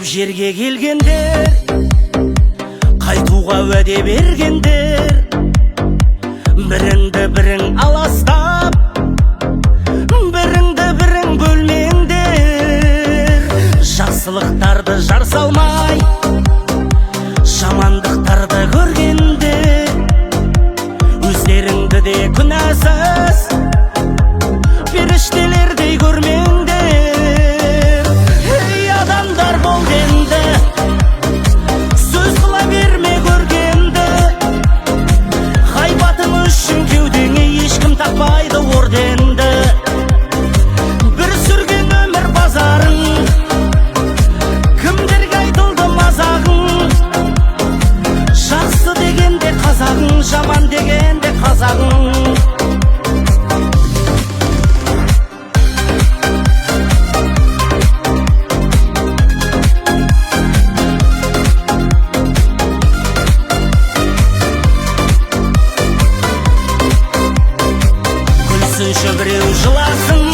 жерге келгендер, қайтуға уәде бергендер, біріңді бірің аластап, біріңді бірің бөлмеңдер. Жақсылықтарды жар салмай, жамандықтарды көргенде, өздеріңді де күнәсіз періштелердей көрмеңдер. Ей адамдар болгенді, сөз қыла берме көргенді, ғайбатың үшін кеудеңе ешкім тақпайды орденді. Бір сүрген өмір базарың, кімдерге айтылды мазағың, жақсы дегенде қазағың, жаман дегенде қазағың. Күлсінші біреу жыласын,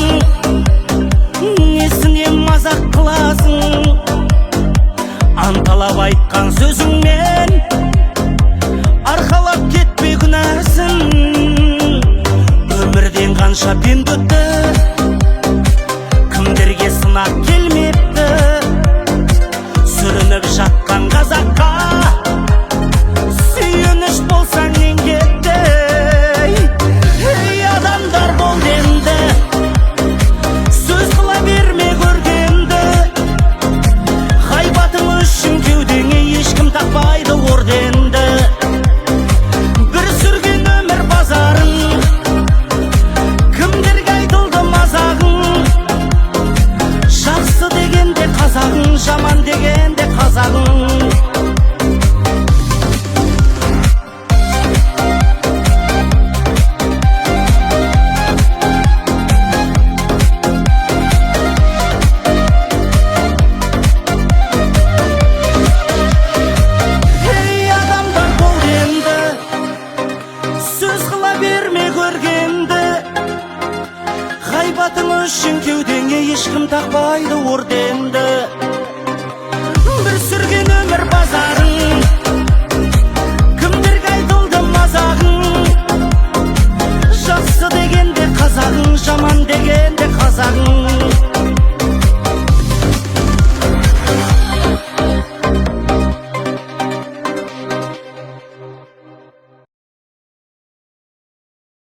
несіне мазақ қыласың? Анталап айтқан сөзіңмен арқалап кетпе күнәсін. Өмірден қанша пенде өтті, кімдерге сынақ келмепті. Сүрініп жатқан қазаққа сүйеніш болсаң ең кетті. Ей адамдар бол енді, сөз қыла берме көргенді, ғайбатың үшін кеудеңе ешкім тақпайды орденді. Бір сүрген өмір базарың, кімдерге айтылды мазағың, жақсы дегенде қазағың, жаман дегенде қазағың. Ей адамдар бол енді, сөз қыла берме көргенді, ғайбатың үшін кеудеңе ешкім тақпайды